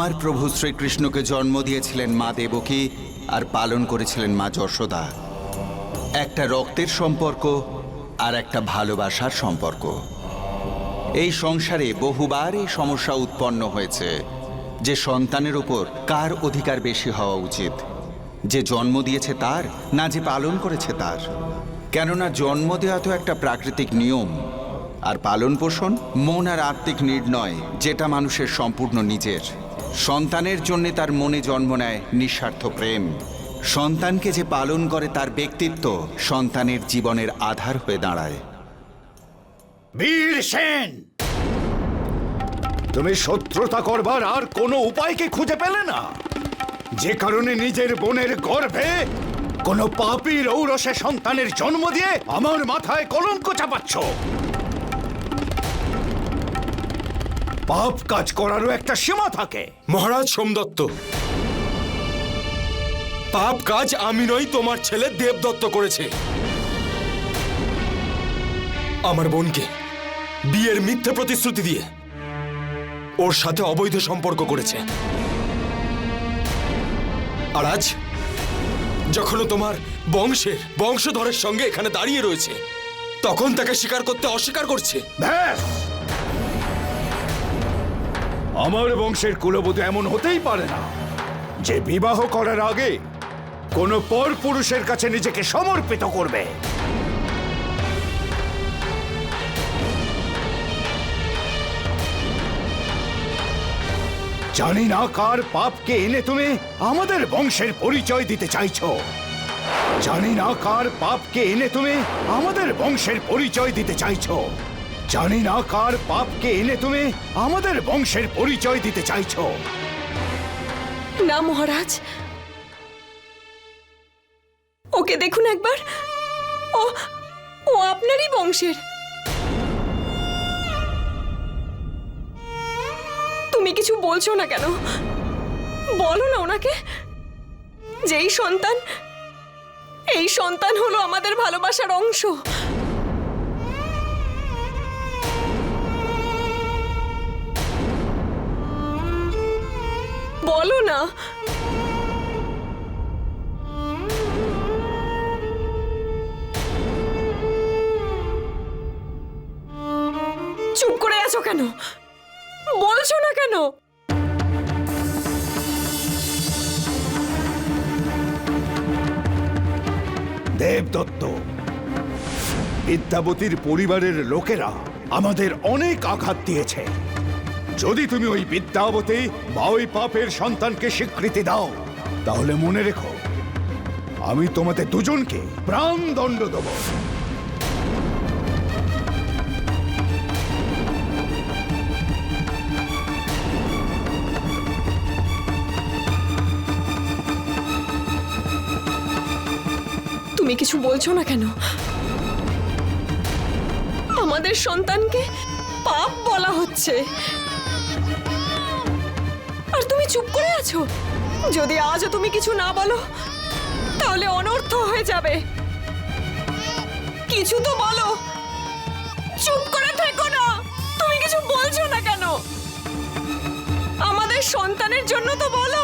আমার প্রভু শ্রীকৃষ্ণকে জন্ম দিয়েছিলেন মা দেবকী আর পালন করেছিলেন মা যশোদা। একটা রক্তের সম্পর্ক আর একটা ভালোবাসার সম্পর্ক। এই সংসারে বহুবার এই সমস্যা উৎপন্ন হয়েছে যে সন্তানের উপর কার অধিকার বেশি হওয়া উচিত, যে জন্ম দিয়েছে তার না যে পালন করেছে তার। কেননা জন্ম দেওয়া তো একটা প্রাকৃতিক নিয়ম, আর পালন পোষণ মন আর আত্মিক নির্ণয়, যেটা মানুষের সম্পূর্ণ নিজের। সন্তানের জন্যে তার মনে জন্ম নেয় নিঃস্বার্থ প্রেম। সন্তানকে যে পালন করে তার ব্যক্তিত্ব সন্তানের জীবনের আধার হয়ে দাঁড়ায়। বীর সেন, তুমি শত্রুতা করবার আর কোনো উপায়কে খুঁজে পেলে না, যে কারণে নিজের বোনের গর্ভে কোনো পাপী রৌরসে সন্তানের জন্ম দিয়ে আমার মাথায় কলঙ্ক চাপাচ্ছ। পাপ কাজ করারও একটা সীমা থাকে। মহারাজ সোমদত্ত, পাপ কাজ আমি নই, তোমার ছেলে দেবদত্ত করেছে। আমার বোনকে বিয়ের মিথ্যে প্রতিশ্রুতি দিয়ে ওর সাথে অবৈধ সম্পর্ক করেছে। আর আজ যখন তোমার বংশধরের সঙ্গে এখানে দাঁড়িয়ে রয়েছে, তখন তাকে স্বীকার করতে অস্বীকার করছে। ব্যাস, আমার বংশের কুলবধূ এমন হতেই পারে না যে বিবাহ করার আগে কোনো পর পুরুষের কাছে নিজেকে সমর্পিত করবে। জানি না কার পাপকে এনে তুমি আমাদের বংশের পরিচয় দিতে চাইছো। জানি না কার পাপকে এনে তুমি আমাদের বংশের পরিচয় দিতে চাইছো। জানি না কার পাপকে এনে তুমি আমাদের বংশের পরিচয় দিতে চাইছো। না মহারাজ, ওকে দেখুন একবার, ও ও আপনারই বংশের। তুমি কিছু বলছো না কেন? বলো না ওনাকে যে এই সন্তান হলো আমাদের ভালোবাসার অংশ। বলো না। চুপ করে আছো কেন? বলছো না কেন? দেবদত্ত, বিদ্যাবতীর পরিবারের লোকেরা আমাদের অনেক আঘাত দিয়েছে। যদি তুমি ওই বিদ্যাবতী বা ওই পাপের সন্তানকে স্বীকৃতি দাও, তাহলে মনে রেখো আমি তোমাদের দুজনকে প্রাণদণ্ড দেব। তুমি কিছু বলছো না কেন? আমাদের সন্তানকে পাপ বলা হচ্ছে আর তুমি চুপ করে আছো। যদি আজও তুমি কিছু না বলো তাহলে অনর্থ হয়ে যাবে। কিছু তো বলো, চুপ করে থেকো না। তুমি কিছু বলছো না কেন? আমাদের সন্তানের জন্য তো বলো।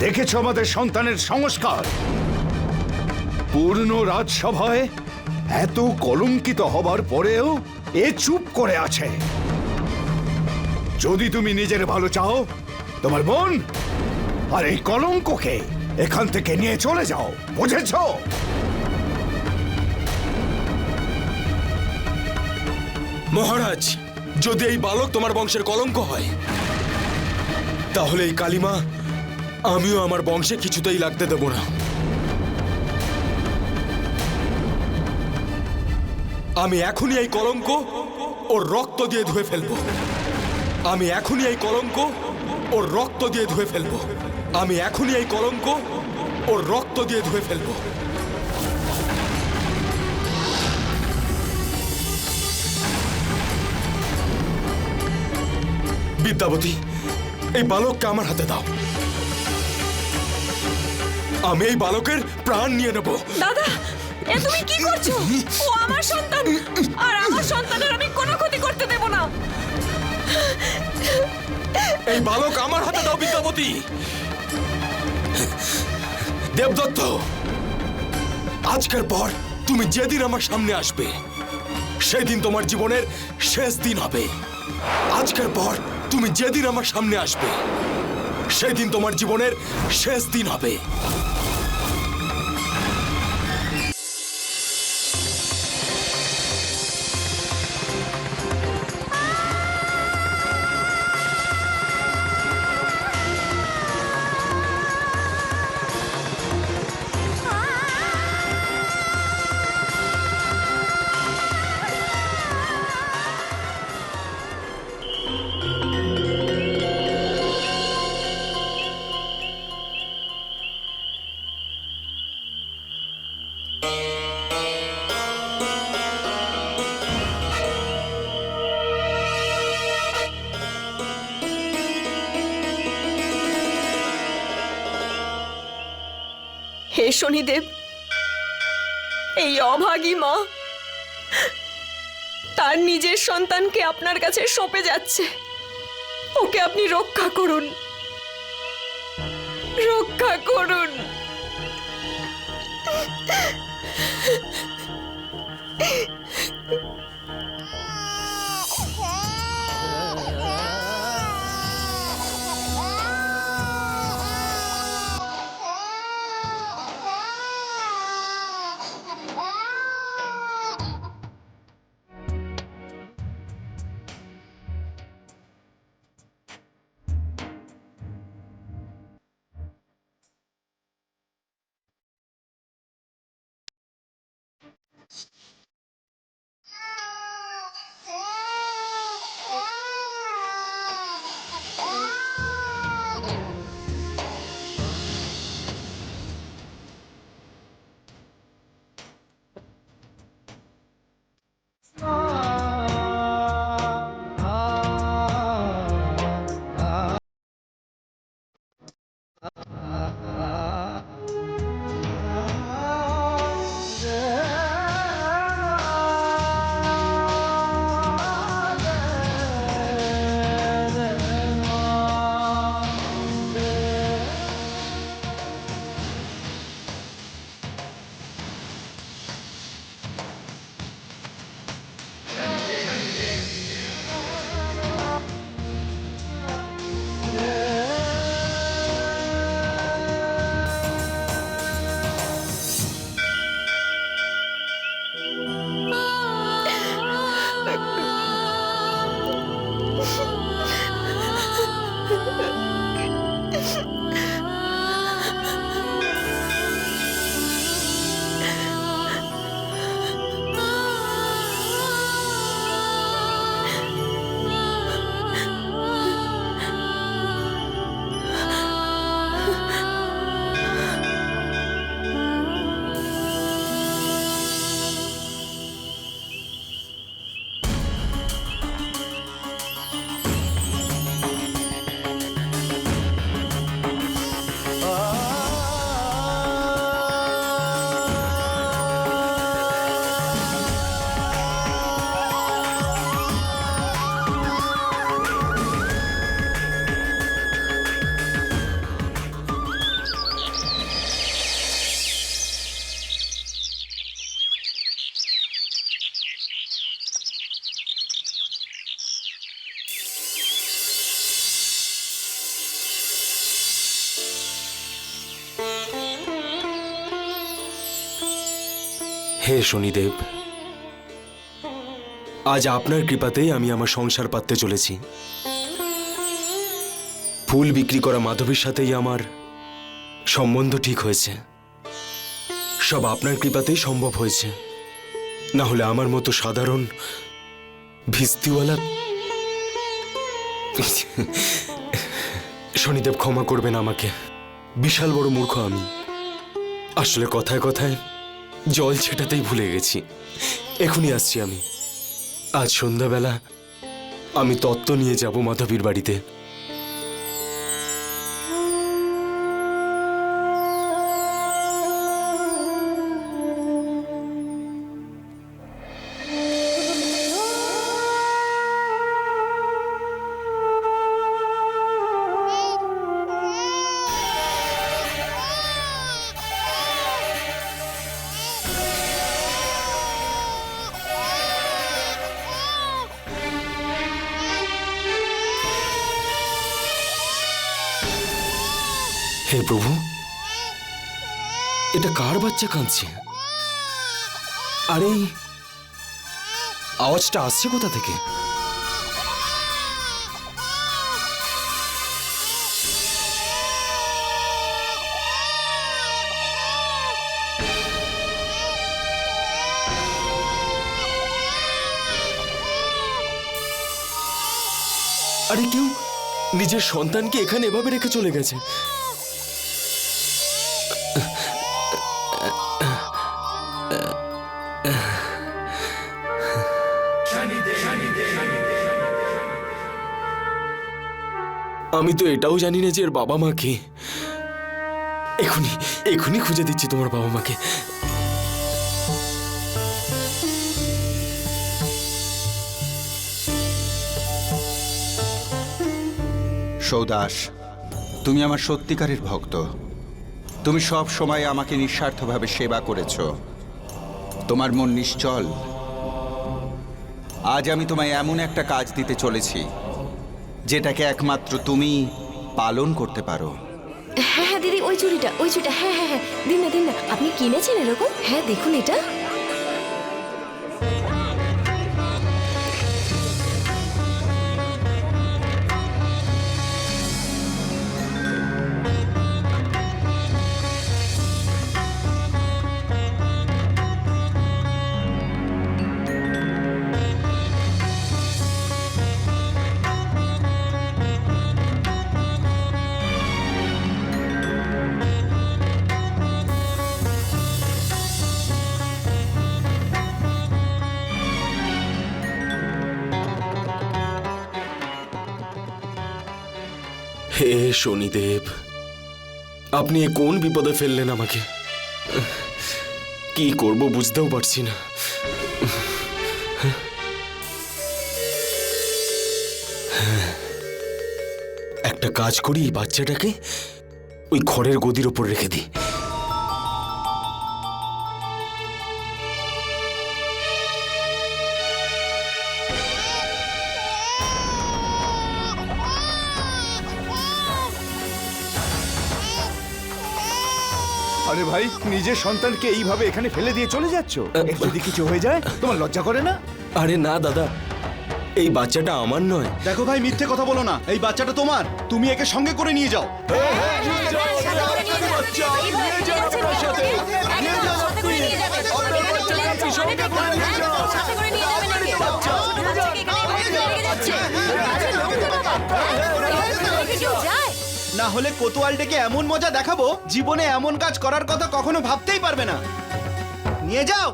দেখেছো আমাদের সন্তানের সংস্কার। পূর্ণ রাজসভায় এত কলঙ্কিত হবার পরেও এ চুপ করে আছে। যদি তুমি নিজের ভালো চাও, তোমার বোন আর এই কলঙ্ককে এখান থেকে নিয়ে চলে যাও, বুঝেছো? মহারাজ, যদি এই বালক তোমার বংশের কলঙ্ক হয়, তাহলে এই কালিমা আমিও আমার বংশে কিছুতেই লাগতে দেব না। আমি এখনই এই কলঙ্ক ওর রক্ত দিয়ে ধুয়ে ফেলবো। আমি এখনই এই কলঙ্ক ওর রক্ত দিয়ে ধুয়ে ফেলবো। আমি এখনই এই কলঙ্ক ওর রক্ত দিয়ে ধুয়ে ফেলবো। বিদ্যাবতী, এই বালককে আমার হাতে দাও। আমি এই বালকের প্রাণ নিয়ে নেব। দাদা, এ তুমি কি করছো? ও আমার সন্তান, আর আমার সন্তানের আমি কোনো ক্ষতি করতে দেব না। এই বালক আমার হাতে দাও বিদ্যাপতি। দেবদত্ত, আজকের পর তুমি যেদিন আমার সামনে আসবে সেই দিন তোমার জীবনের শেষ দিন হবে। আজকের পর তুমি যেদিন আমার সামনে আসবে সেই দিন তোমার জীবনের শেষ দিন হবে। হে শনিদেব, এই অভাগী মা তার নিজের সন্তানকে আপনার কাছে সঁপে যাচ্ছে। ওকে আপনি রক্ষা করুন, রক্ষা করুন। হে শনিদেব, আজ আপনার কৃপাতেই আমি আমার সংসার পাততে চলেছি। ফুল বিক্রি করা মাধবীর সাথেই আমার সম্বন্ধ ঠিক হয়েছে। সব আপনার কৃপাতেই সম্ভব হয়েছে, না হলে আমার মতো সাধারণ ভিস্তিওয়ালা। শনিদেব ক্ষমা করবেন আমাকে, বিশাল বড় মূর্খ আমি। আসলে কথায় কথায় জল ছেটাতেই ভুলে গেছি। এখনই আসছি আমি। আজ সন্ধ্যাবেলা আমি তত্ত্ব নিয়ে যাব মাধবীর বাড়িতে। প্রভু, এটা কার বাচ্চা কাঁদছে? আরে আওয়াজটা আসছে কোথা থেকে? আরে কেউ নিজের সন্তানকে এখানে এভাবে রেখে চলে গেছে। আমি তো এটাও জানি না যে এর বাবা মা কে। এখুনি এখুনি খুঁজে দিচ্ছি তোমার বাবা মাকে। সৌদাস, তুমি আমার সত্যিকারের ভক্ত। তুমি সব সময় আমাকে নিঃস্বার্থভাবে সেবা করেছ। তোমার মন নিশ্চল। আজ আমি তোমায় এমন একটা কাজ দিতে চলেছি যেটাকে একমাত্র তুমি পালন করতে পারো। হ্যাঁ হ্যাঁ দিদি, ওই চুড়িটা হ্যাঁ হ্যাঁ হ্যাঁ, দিন না দিন না। আপনি কিনেছেন এরকম? হ্যাঁ দেখুন এটা। হে শনিদেব, আপনি এ কোন বিপদে ফেললেন আমাকে? কি করব বুঝতেও পারছি না। একটা কাজ করি, এই বাচ্চাটাকে ওই খড়ের গদির ওপর রেখে দিই। আরে ভাই, নিজের সন্তানকে এইভাবে এখানে ফেলে দিয়ে চলে যাচ্ছ? এর যদি কিছু হয়ে যায় তোমার লজ্জা করে না? আরে না দাদা, এই বাচ্চাটা আমার নয়। দেখো ভাই, মিথ্যে কথা বলো না। এই বাচ্চাটা তোমার, তুমি একে সঙ্গে করে নিয়ে যাও। না হলে কোতোয়াল ডেকে এমন মজা দেখাবো, জীবনে এমন কাজ করার কথা কখনো ভাবতেই পারবে না। নিয়ে যাও।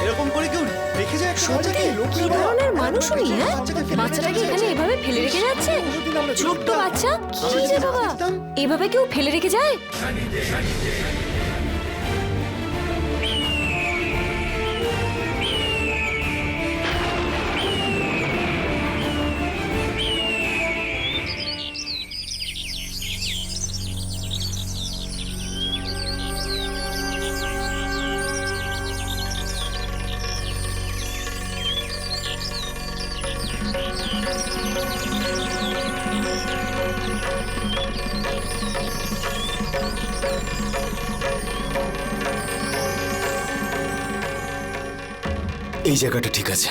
এরকম করে কেউ রেখে যায় একটা বাচ্চাকে? কি ধরনের মানুষ উনি? হ্যাঁ, বাচ্চাটাকে এখানে এভাবে ফেলে রেখে যাচ্ছে? ছোট্ট বাচ্চা, কি রে বাবা, এভাবে কেউ ফেলে রেখে যায়? এই জায়গাটা ঠিক আছে,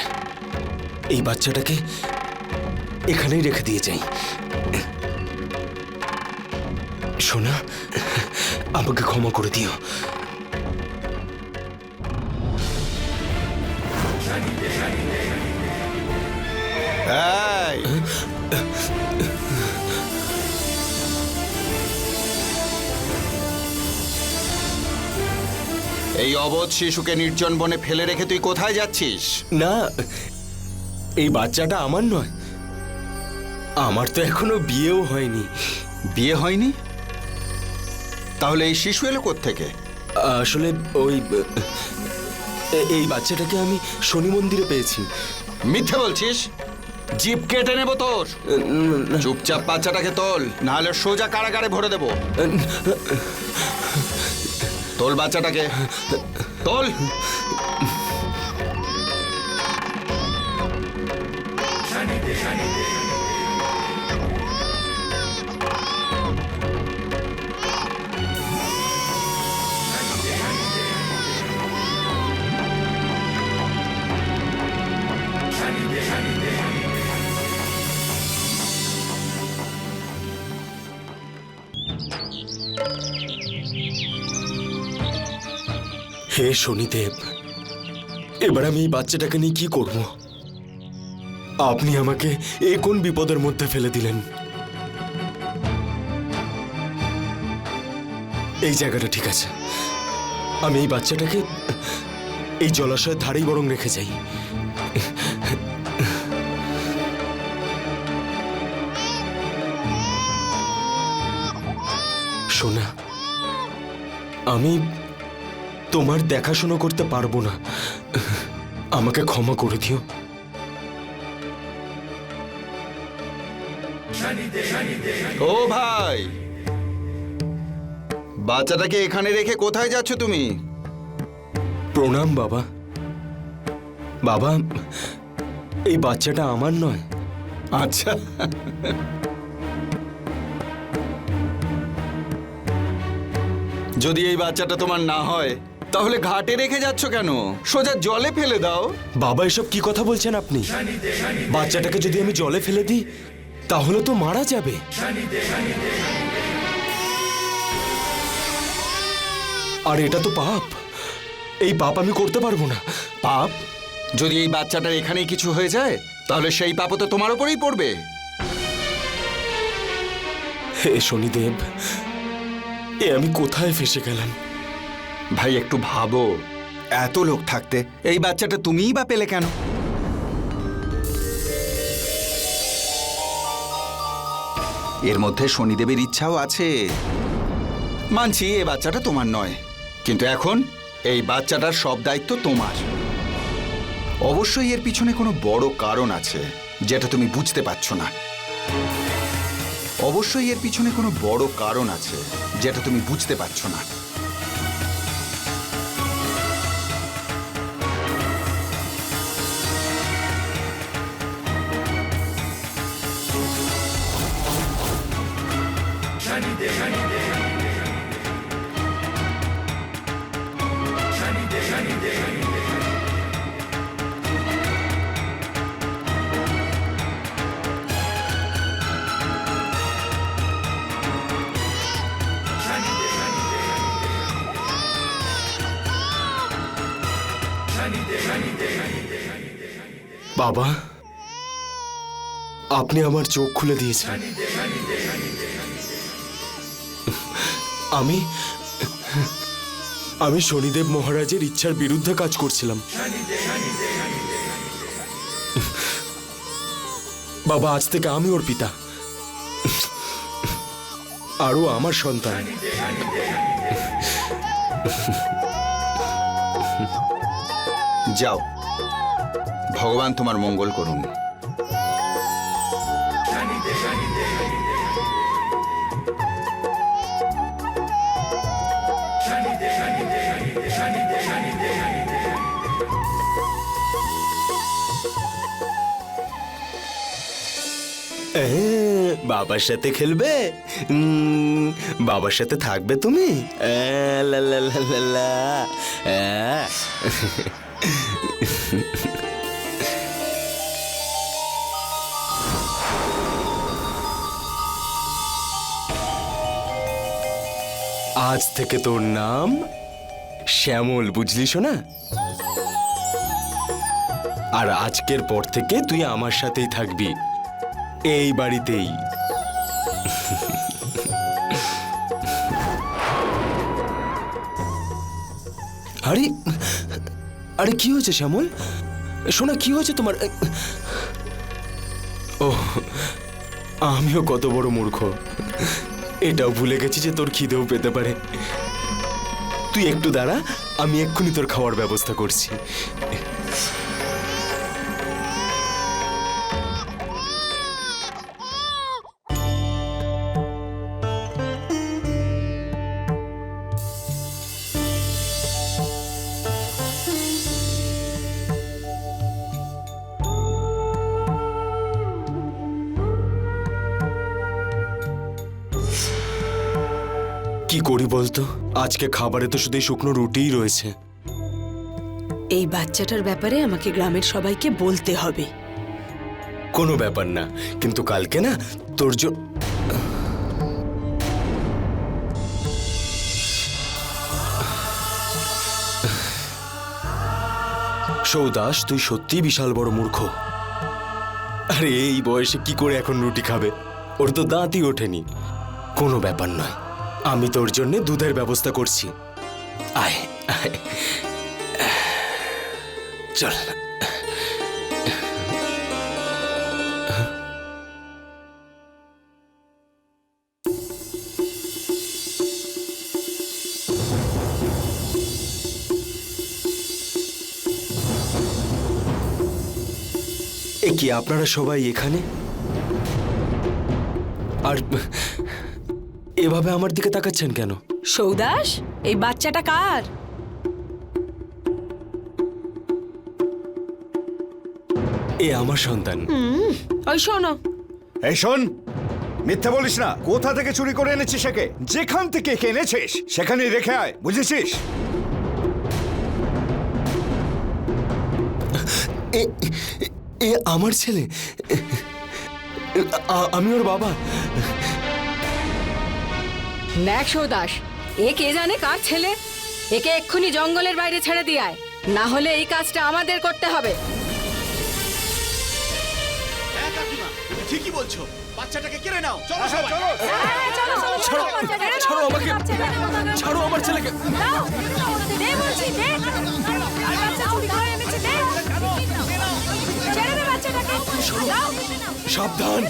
এই বাচ্চাটাকে এখানেই রেখে দিয়ে যাই। সোনা, আমাকে ক্ষমা করে দিও। এই! এই অবোধ শিশুকে নির্জন বনে ফেলে রেখে তুই কোথায় যাচ্ছিস? না, এই বাচ্চাটা আমার নয়। আমার তো এখনো বিয়েও হয়নি। বিয়ে হয়নি? তাহলে এই শিশু এলো কোত্থেকে? আসলে ওই এই বাচ্চাটাকে আমি শনি মন্দিরে পেয়েছি। মিথ্যে বলছিস? জিপ কেটে নেবো তোর। চুপচাপ বাচ্চাটাকে তোল, নাহলে সোজা কারাগারে ভরে দেবো। তোল বাচ্চাটাকে, তোল। হে শনিদেব, এবার আমি এই বাচ্চাটাকে নিয়ে কি করব? আপনি আমাকে এ কোন বিপদের মধ্যে ফেলে দিলেন? এই জায়গাটা ঠিক আছে, আমি এই বাচ্চাটাকে এই জলাশয়ের ধারেই বরং রেখে যাই। সোনা, আমি তোমার দেখাশোনা করতে পারবো না, আমাকে ক্ষমা করে দিও। ও ভাই, বাচ্চাটাকে এখানে রেখে কোথায় যাচ্ছ তুমি? প্রণাম বাবা। বাবা, এই বাচ্চাটা আমার নয়। আচ্ছা, যদি এই বাচ্চাটা তোমার না হয় তাহলে ঘাটে রেখে যাচ্ছ কেন? সোজা জলে ফেলে দাও। বাবা, এসব কি কথা বলছেন আপনি? বাচ্চাটাকে যদি আমি জলে ফেলে দিই তাহলে তো মারা যাবে। আর এটা তো পাপ, এই পাপ আমি করতে পারবো না। পাপ? যদি এই বাচ্চাটার এখানেই কিছু হয়ে যায় তাহলে সেই পাপও তো তোমার উপরেই পড়বে। হে শনিদেব, এ আমি কোথায় ফেসে গেলাম? ভাই একটু ভাবো, এত লোক থাকতে এই বাচ্চাটা তুমিই বা পেলে কেন? এর মধ্যে শনিদেবের ইচ্ছাও আছে। মানছি এই বাচ্চাটা তোমার নয়, কিন্তু এখন এই বাচ্চাটার সব দায়িত্ব তোমার। অবশ্যই এর পিছনে কোনো বড় কারণ আছে যেটা তুমি বুঝতে পারছো না। অবশ্যই এর পিছনে কোনো বড় কারণ আছে যেটা তুমি বুঝতে পারছো না। বাবা, আপনি আমার চোখ খুলে দিয়েছেন। আমি শনিদেব মহারাজের ইচ্ছার বিরুদ্ধে কাজ করছিলাম। বাবা, আজ থেকে আমি ওর পিতা, আরও আমার সন্তান। যাও, ভগবান তোমার মঙ্গল করুন। বাবার সাথে খেলবে? বাবার সাথে থাকবে তুমি? লা লা লা লা লা। আজ থেকে তোর নাম শ্যামল, বুঝলি শোনা? আর আজকের পর থেকে তুই আমার সাথেই থাকবি, এই বাড়িতেই। আরে আরে কি হয়েছে শ্যামল? শোনা, কি হয়েছে তোমার? ও, আমিও কত বড় মূর্খ, এটাও ভুলে গেছি যে তোর খিদেও পেতে পারে। তুই একটু দাঁড়া, আমি এক্ষুনি তোর খাওয়ার ব্যবস্থা করছি। কি করি বলতো? আজকে খাবারে তো শুধু শুকনো রুটিই রয়েছে। এই বাচ্চাটার ব্যাপারে আমাকে গ্রামের সবাইকে বলতে হবে। কোনো ব্যাপার না, কিন্তু কালকে না তোর সৌদাস, তুই সত্যি বিশাল বড় মূর্খ। আরে এই বয়সে কি করে এখন রুটি খাবে? ওর তো দাঁতই ওঠেনি। কোনো ব্যাপার নয়, আমি তোর জন্য দুধের ব্যবস্থা করছি। আয় আয়, চল। এ কি, আপনারা সবাই এখানে? আর এভাবে আমার দিকে তাকাচ্ছেন কেন? সৌদাস, এই বাচ্চাটা কার? এ আমার সন্তান। ওই শোনো, এই শোন, মিথ্যে বলিস না। কোথা থেকে চুরি করে এনেছিস একে? যেখান থেকে একে এনেছিস সেখানেই রেখে আয়, বুঝেছিস? এ আমার ছেলে, আমি ওর বাবা। দেখ সৌদাস, এ কে জানে কার ছেলে। একে এক্ষুনি জঙ্গলের বাইরে ছেড়ে দিয়ে আয়, না হলে এই কাজটা আমাদের করতে হবে। হ্যাঁ কাকিমা, তুমি ঠিকই বলছো। বাচ্চাটাকে কেড়ে নাও, চলো সবাই। ছাড়ো আমাকে, ছাড়ো আমার ছেলেকে। সাবধান,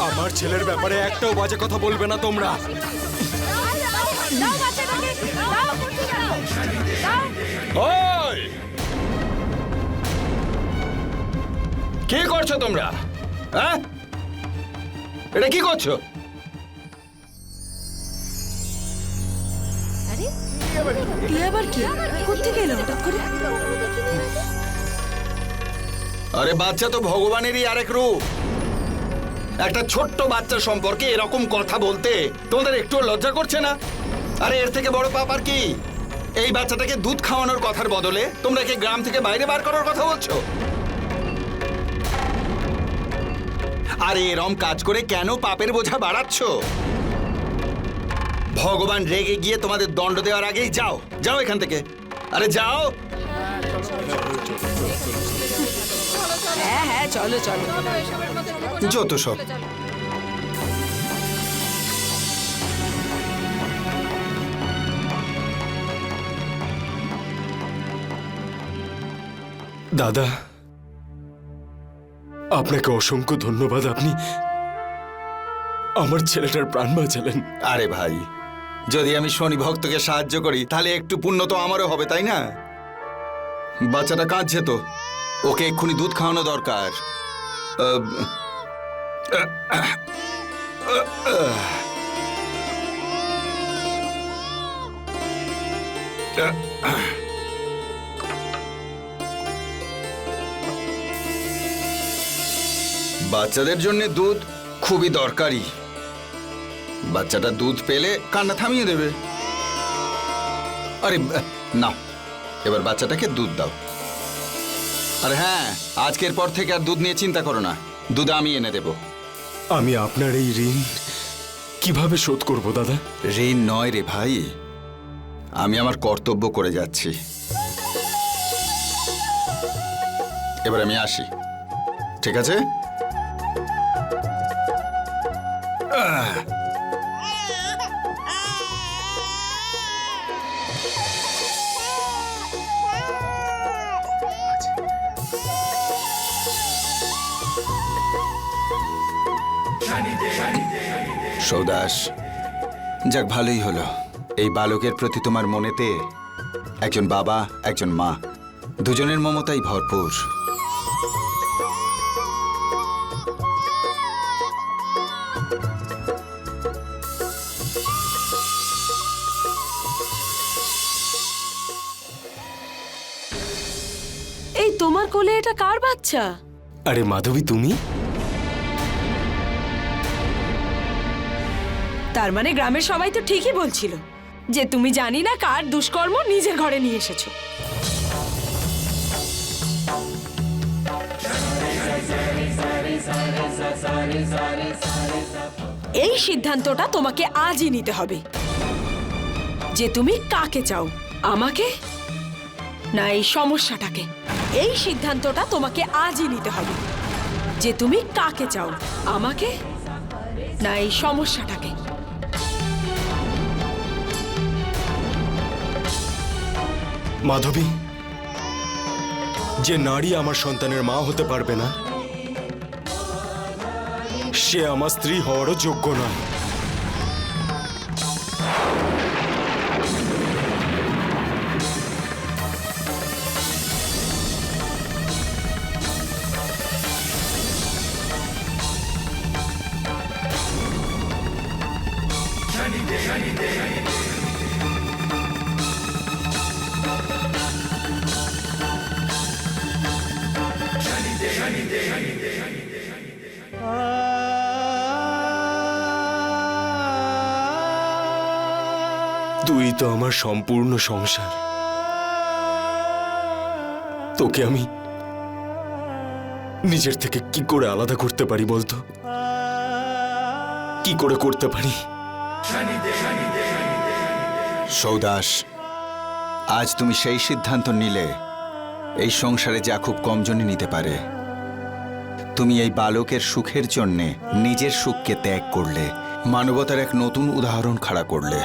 আমার ছেলের ব্যাপারে একটাও বাজে কথা বলবে না তোমরা। ওই! কি করছো তোমরা? হ্যাঁ, এটা কি করছো? আবার কি? কোত্থেকে এলো হঠাৎ করে? আরে বাচ্চা তো ভগবানেরই আরেক রূপ। একটা ছোট্ট বাচ্চা সম্পর্কে এরকম কথা বলতে তোমাদের একটু লজ্জা করছে না? আরে এর থেকে বড় পাপ আর কি? এই বাচ্চাটাকে দুধ খাওয়ানোর কথার বদলে তোমরা কি গ্রাম থেকে বাইরে বার করার কথা বলছো? আরে এরম কাজ করে কেন পাপের বোঝা বাড়াচ্ছ? ভগবান রেগে গিয়ে তোমাদের দণ্ড দেওয়ার আগেই যাও, যাও এখান থেকে। আরে যাও। হ্যাঁ হ্যাঁ, চলো চলো। যত সব। দাদা, আপনাকে অসংখ্য ধন্যবাদ। আপনি আমার ছেলেটার প্রাণ বাঁচালেন। আরে ভাই, যদি আমি শনি ভক্তকে সাহায্য করি তাহলে একটু পুণ্য তো আমারও হবে, তাই না? বাচ্চাটা কাঁদছে তো, ওকে এক্ষুনি দুধ খাওয়ানো দরকার। বাচ্চাদের জন্য দুধ খুবই দরকারি। বাচ্চাটা দুধ পেলে কান্না থামিয়ে দেবে। আরে নাও, এবার বাচ্চাটাকে দুধ দাও। আর হ্যাঁ, আজকের পর থেকে আর দুধ নিয়ে চিন্তা করো না, দুধ আমি এনে দেব। আমি আপনার এই ঋণ কিভাবে শোধ করব দাদা? ঋণ নয় রে ভাই, আমি আমার কর্তব্য করে যাচ্ছি। এবার আমি আসি, ঠিক আছে? সৌদাস, যাক ভালোই হলো। এই বালকের প্রতি তোমার মনেতে একজন বাবা, একজন মা, দুজনের মমতাই ভরপুর। এই তোমার কোলে এটা কার বাচ্চা? আরে মাধবী, তুমি? তার মানে গ্রামের সবাই তো ঠিকই বলছিল যে তুমি জানি না কার দুষ্কর্ম নিজের ঘরে নিয়ে এসেছো। এই সিদ্ধান্তটা তোমাকে আজই নিতে হবে যে তুমি কাকে চাও, আমাকে না এই সমস্যাটাকে। এই সিদ্ধান্তটা তোমাকে আজই নিতে হবে যে তুমি কাকে চাও, আমাকে না এই সমস্যাটাকে। মাধবী, যে নারী আমার সন্তানের মা হতে পারবে না, সে আমার স্ত্রী হওয়ারও যোগ্য নয়। তুই তো আমার সম্পূর্ণ সংসার। তোকে আমি নিজের থেকে কি করে আলাদা করতে পারি বলতো? কি করে করতে পারি? সৌদাস, আজ তুমি সেই সিদ্ধান্ত নিলে এই সংসারে যা খুব কমজনই নিতে পারে। তুমি এই বালকের সুখের জন্যে নিজের সুখকে ত্যাগ করলে, মানবতার এক নতুন উদাহরণ খাড়া করলে।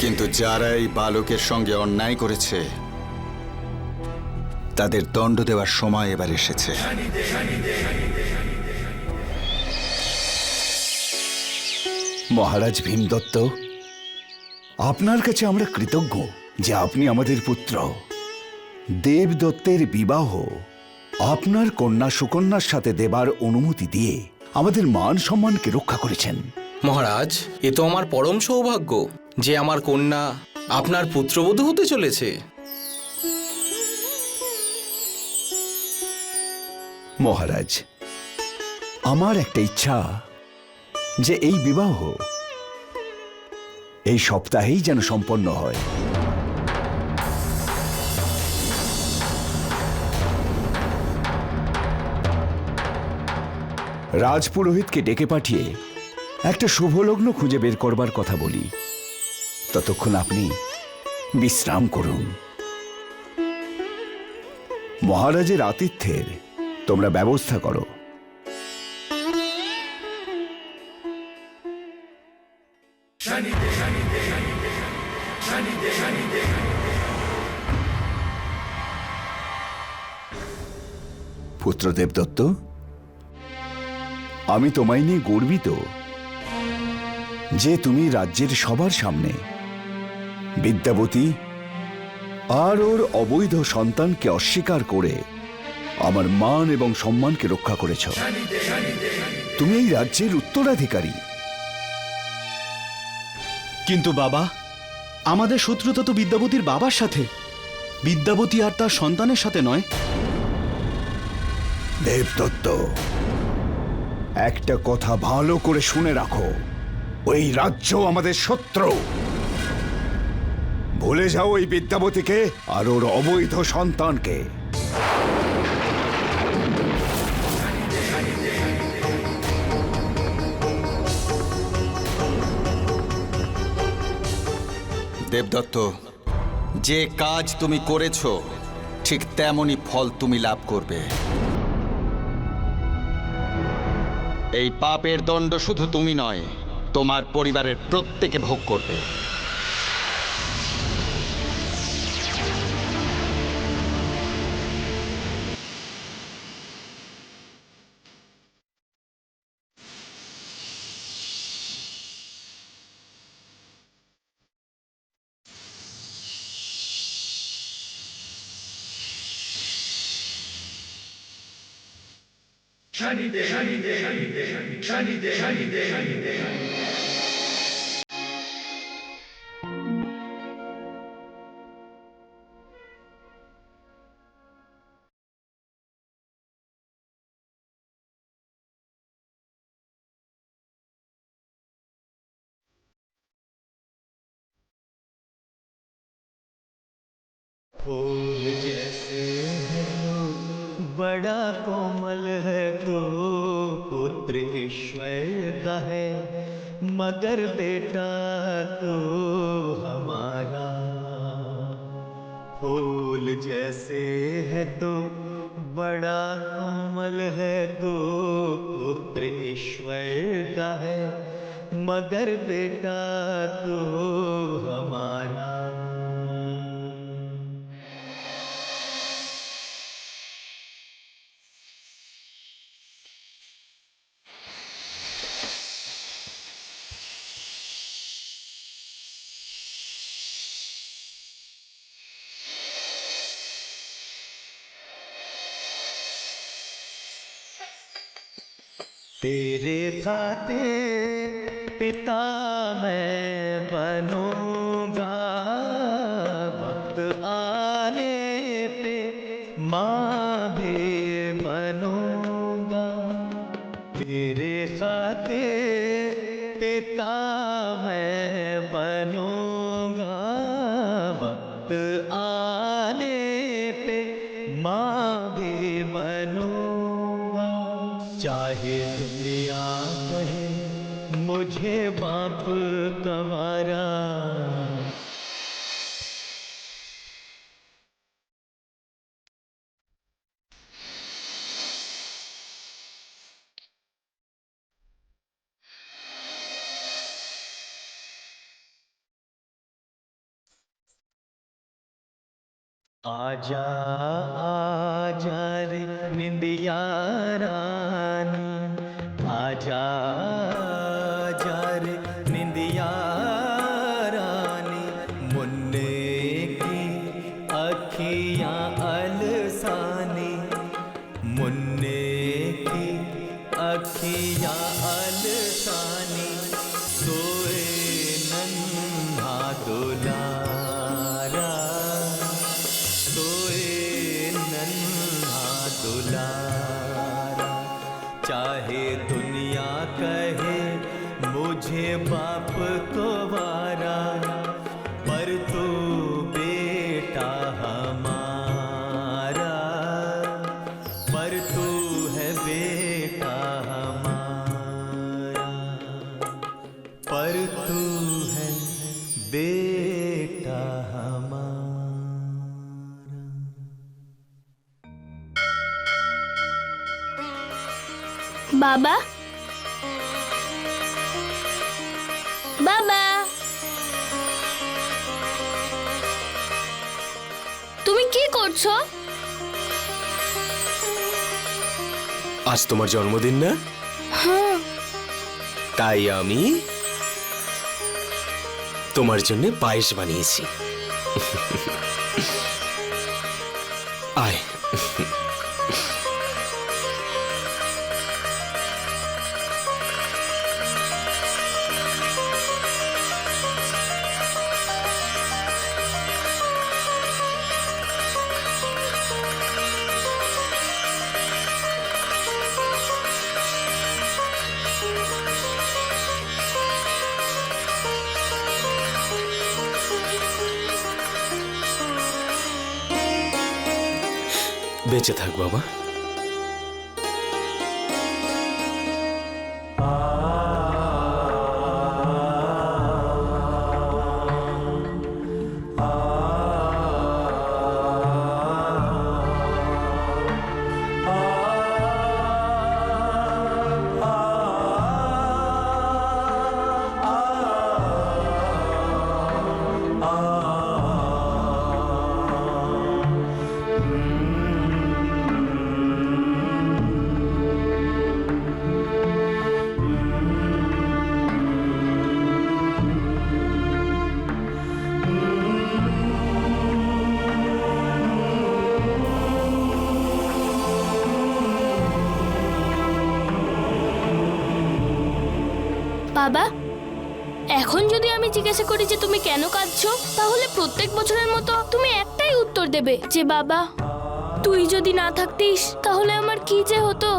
কিন্তু যারা এই বালকের সঙ্গে অন্যায় করেছে তাদের দণ্ড দেওয়ার সময় এবার এসেছে। মহারাজ ভীমদত্ত, আপনার কাছে আমরা কৃতজ্ঞ যে আপনি আমাদের পুত্র দেবদত্তের বিবাহ আপনার কন্যা সুকন্যার সাথে দেবার অনুমতি দিয়ে আমাদের মান সম্মানকে রক্ষা করেছেন। মহারাজ, এ তো আমার পরম সৌভাগ্য যে আমার কন্যা আপনার পুত্রবধূ হতে চলেছে। মহারাজ, আমার একটা ইচ্ছা যে এই বিবাহ এই সপ্তাহেই যেন সম্পন্ন হয়। রাজপুরোহিতকে ডেকে পাঠিয়ে একটা শুভলগ্ন খুঁজে বের করবার কথা বলি। ততক্ষণ আপনি বিশ্রাম করুন। মহারাজের আতিথ্যের তোমরা ব্যবস্থা করো। পুত্র দেবদত্ত, আমি তোমায় নিয়ে গর্বিত যে তুমি রাজ্যের সবার সামনে বিদ্যাবতী আর ওর অবৈধ সন্তানকে অস্বীকার করে আমার মান এবং সম্মানকে রক্ষা করেছ। তুমি এই রাজ্যের উত্তরাধিকারী। কিন্তু বাবা, আমাদের শত্রুতা তো বিদ্যাবতীর বাবার সাথে, বিদ্যাবতী আর তার সন্তানের সাথে নয়। দেবদত্ত, একটা কথা ভালো করে শুনে রাখো, ওই রাজ্য আমাদের শত্রু। ভুলে যাও ওই বিদ্যাবতীকে আর ওর অবৈধ সন্তানকে। দেবদত্ত, যে কাজ তুমি করেছ ঠিক তেমনই ফল তুমি লাভ করবে। এই পাপের দণ্ড শুধু তুমি নয়, তোমার পরিবারের প্রত্যেকে ভোগ করবে। फूल जैसे है तो बड़ा कोमल है तो पुत्र ईश्वर का है मगर बेटा तो हमारा फूल जैसे है तो बड़ा कोमल है तो पुत्र ईश्वर का है मगर बेटा तो हमारा। तेरे खातिर पिता मैं बनूंगा, वक्त आने पे माँ भी बनूंगा। तेरे खातिर पिता मैं बनूंगा, वक्त आने पे माँ भी बनूंगा। चाहे दुनिया कहे मुझे बाप गंवारा, आजा आजा रे निंदिया रानी, आजा आजा रे निंदिया रानी। मुन्ने की अखियाँ अलसानी, मुन्ने की अखियाँ अलसानी। सोए नन्हा दुलारा, सोए नन्हा दुलारा। चाहे दुनिया कहे मुझे बाप को वारा, पर तू बेटा हमारा, पर तू है बेटा हमारा, पर तू है बेटा हमारा। বাবা, বাবা, তুমি কি করছো? আজ তোমার জন্মদিন না? হ্যাঁ। তাই আমি তোমার জন্য পায়েস বানিয়েছি। আয়। বেঁচে থাক বাবা। বাবা, এখন যদি আমি জিজ্ঞাসা করি যে তুমি কেন কাঁদছো, তাহলে প্রত্যেক বছরের মতো তুমি একটাই উত্তর দেবে যে বাবা তুই যদি না থাকতিস তাহলে আমার কি যে হতো।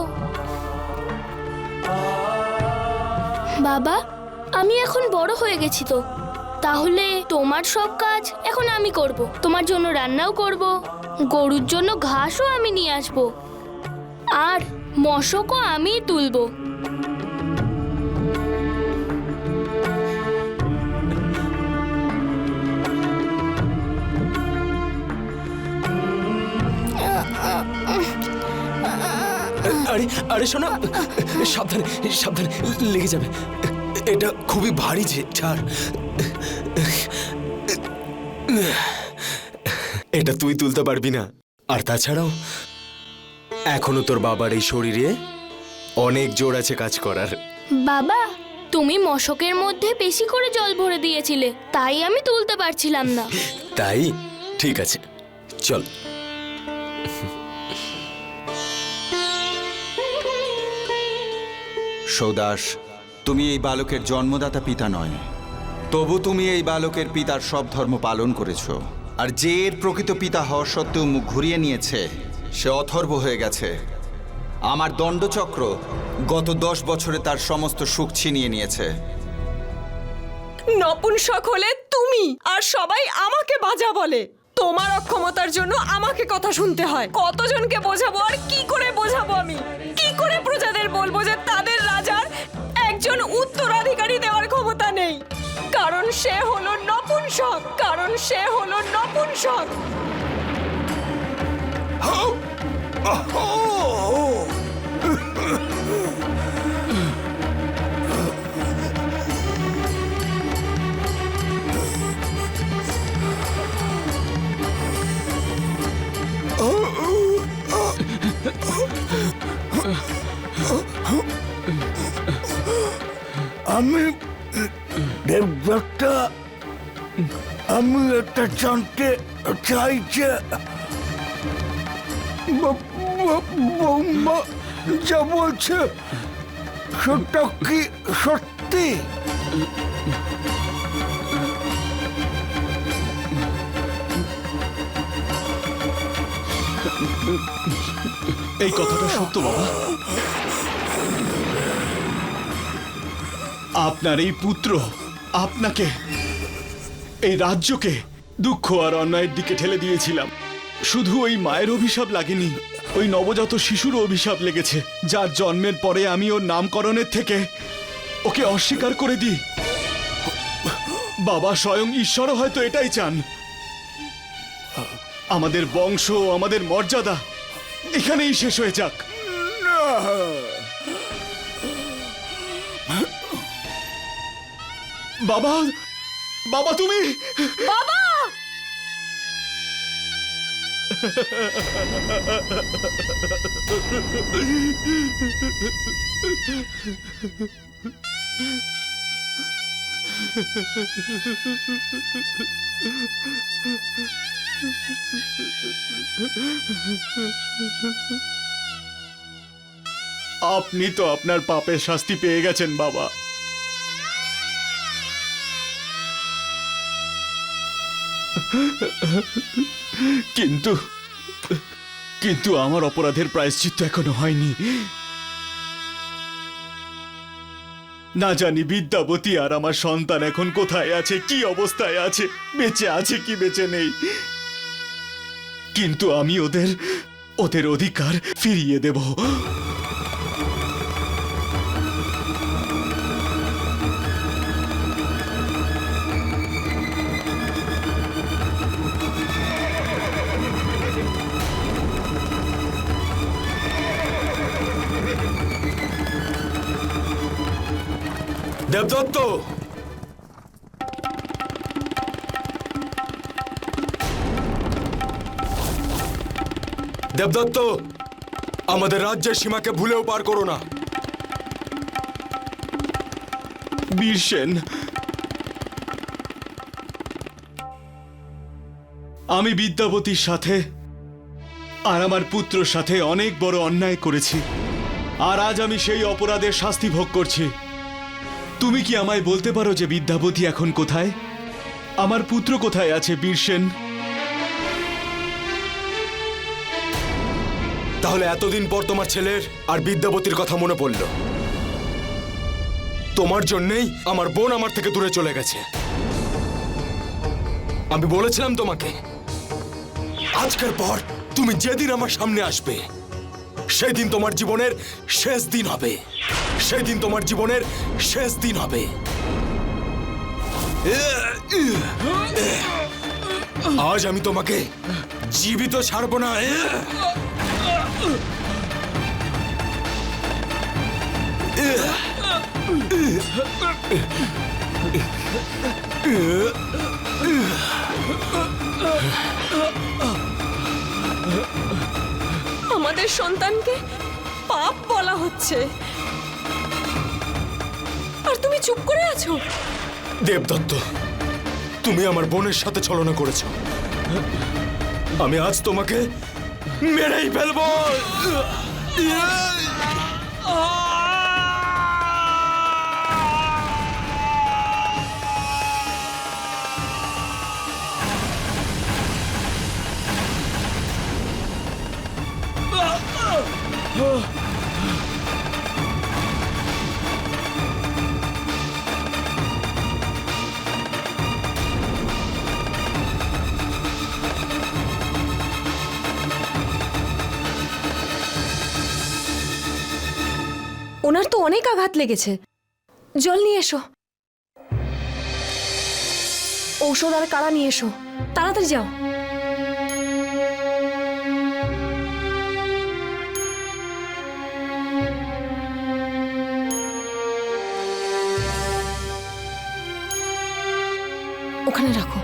বাবা, আমি এখন বড় হয়ে গেছি তো, তাহলে তোমার সব কাজ এখন আমি করব। তোমার জন্য রান্নাও করব, গরুর জন্য ঘাসও আমি নিয়ে আসব, আর মশকও আমিই তুলব। আরে আরে শোনো, সাবধানে সাবধানে, লেগে যাবে। এটা খুবই ভারী যে, ছাড়। এটা তুই তুলতে পারবি না। আর তাছাড়াও এখনো তোর বাবার এই শরীরে অনেক জোর আছে কাজ করার। বাবা, তুমি মশকের মধ্যে বেশি করে জল ভরে দিয়েছিলে, তাই আমি তুলতে পারছিলাম না। তাই ঠিক আছে, চল। সৌদাস, তুমি এই বালকের জন্মদাতা পিতা নয়, তবু তুমি এই বালকের পিতার সব ধর্ম পালন করেছ। আর যে এর প্রকৃত পিতা হওয়া সত্ত্বেও মুখ ঘুরিয়ে নিয়েছে, সে অথর্ব হয়ে গেছে। আমার দণ্ডচক্র গত 10 বছরে তার সমস্ত সুখ ছিনিয়ে নিয়েছে। নপুংসক হলে তুমি, আর সবাই আমাকে বাজা বলে। তোমার অক্ষমতার জন্য আমাকে কথা শুনতে হয়। কতজনকে বোঝাবো, আর কি করে বোঝাবো? আমি কি করে প্রজাদের বলবো যে তাদের রাজার একজন উত্তরাধিকারী দেওয়ার ক্ষমতা নেই? কারণ সে হলো নপুংসক, কারণ সে হলো নপুংসক। আমি দেবদত্তা, আমি এটা জানতে চাই যে বৌমা যা বলছে সেটা কি সত্যি? এই কথাটা সত্য বাবা। আপনার এই পুত্র আপনাকে, এই রাজ্যকে দুঃখ আর অন্যায়ের দিকে ঠেলে দিয়েছিলাম। শুধু ওই মায়ের অভিশাপ লাগেনি, ওই নবজাত শিশুর অভিশাপ লেগেছে, যার জন্মের পরে আমি ওর নামকরণের থেকে ওকে অস্বীকার করে দিই। বাবা স্বয়ং ঈশ্বরও হয়তো এটাই চান, আমাদের বংশ, আমাদের মর্যাদা এখানেই শেষ হয়ে যাক। বাবা, বাবা তুমি, বাবা! আপনি তো আপনার পাপের শাস্তি পেয়ে গেছেন বাবা। কিন্তু কিন্তু আমার অপরাধের প্রায়শ্চিত্ত এখনো হয়নি। না জানি বিদ্যাবতী আর আমার সন্তান এখন কোথায় আছে, কি অবস্থায় আছে, বেঁচে আছে কি বেঁচে নেই। কিন্তু আমি ওদের অধিকার ফিরিয়ে দেব। দেবদত্ত, দেবদত্ত, আমাদের রাজ্যের সীমাকে ভুলেও পার করো না। বীরসেন, আমি বিদ্যাবতীর সাথে আর আমার পুত্রর সাথে অনেক বড় অন্যায় করেছি, আর আজ আমি সেই অপরাধের শাস্তি ভোগ করছি। তুমি কি আমায় বলতে পারো যে বিদ্যাবতী এখন কোথায়? আমার পুত্র কোথায় আছে বীরসেন? তাহলে এতদিন পর তোমার ছেলের আর বিদ্যাবতীর কথা মনে পড়ল? তোমার জন্যই আমার বোন আমার থেকে দূরে চলে গেছে। আমি বলেছিলাম তোমাকে, আজকের পর তুমি যেদিন আমার সামনে আসবে সেই দিন তোমার জীবনের শেষ দিন হবে, সেই দিন তোমার জীবনের শেষ দিন হবে। আজ আমি তোমাকে জীবিত ছাড়বো না। আমাদের সন্তানকে পাপ বলা হচ্ছে আর তুমি চুপ করে আছো। দেবদত্ত, তুমি আমার বোনের সাথে ছলনা করেছো। আমি আজ তোমাকে মেরেই ফেলবো। ওনার তো অনেক আঘাত লেগেছে, জল নিয়ে এসো, ঔষধ আর কাড়া নিয়ে এসো, তাড়াতাড়ি যাও। ওখানে রাখো।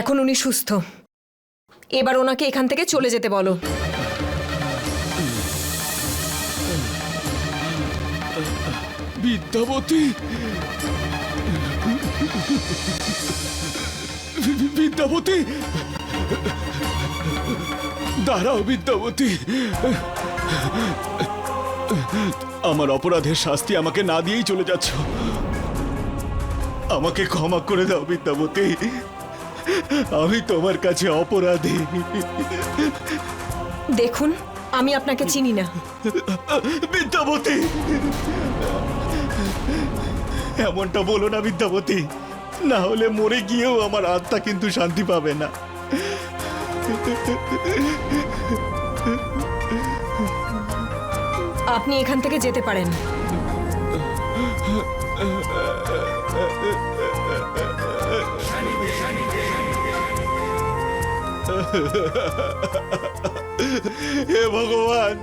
এখন উনি সুস্থ, এবার ওনাকে এখান থেকে চলে যেতে বলো। বিদ্যাবতী, বিদ্যাবতী, দাঁড়াও বিদ্যাবতী। আমার অপরাধের শাস্তি আমাকে না দিয়েই চলে যাচ্ছ। আমাকে ক্ষমা করে দাও বিদ্যাবতী, আমি তোমার কাছে অপরাধী। দেখুন, আমি আপনাকে চিনি না। বিদ্যাবতী, এমনটা বলো না বিদ্যাবতী, না হলে মরে গিয়েও আমার আত্মা কিন্তু শান্তি পাবে না। আপনি এখান থেকে যেতে পারেন। হে ভগবান,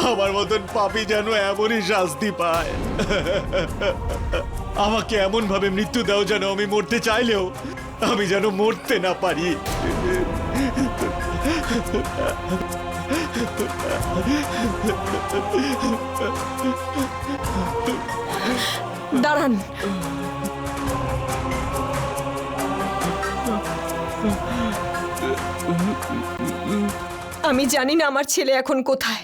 আমার মতন পাপী যেন এমনই শাস্তি পায়। আমাকে এমন ভাবে মৃত্যু দাও যেন আমি মরতে চাইলেও আমি যেন মরতে না পারি। দাঁড়ান, আমি জানি না আমার ছেলে এখন কোথায়।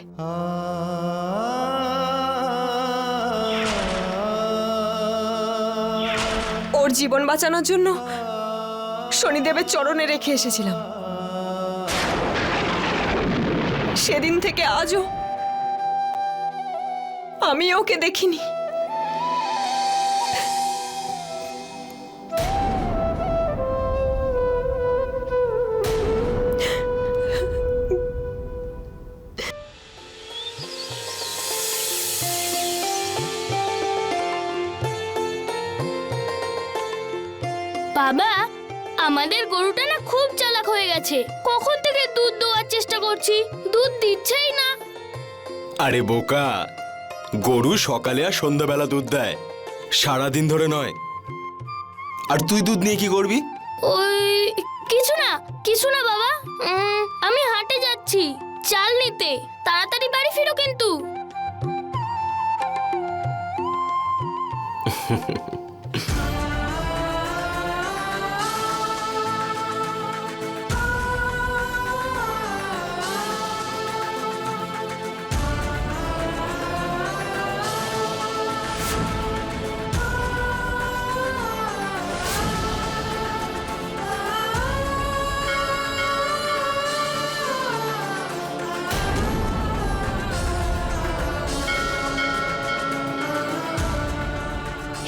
ওর জীবন বাঁচানোর জন্য শনিদেবের চরণে রেখে এসেছিলাম। সেদিন থেকে আজও আমি ওকে দেখিনি। বাবা, আমাদের গরুটা না খুব চালাক হয়ে গেছে। কখন থেকে দুধ দেওয়ার চেষ্টা করছি, দুধ দিচ্ছেই না। আরে বোকা, গরু সকালে আর সন্ধ্যাবেলা দুধ দেয়, সারাদিন ধরে নয়। আর তুই দুধ নিয়ে কি করবি? ওই কিছু না বাবা, আমি হাটে যাচ্ছি চাল নিতে। তাড়াতাড়ি বাড়ি ফিরো কিন্তু।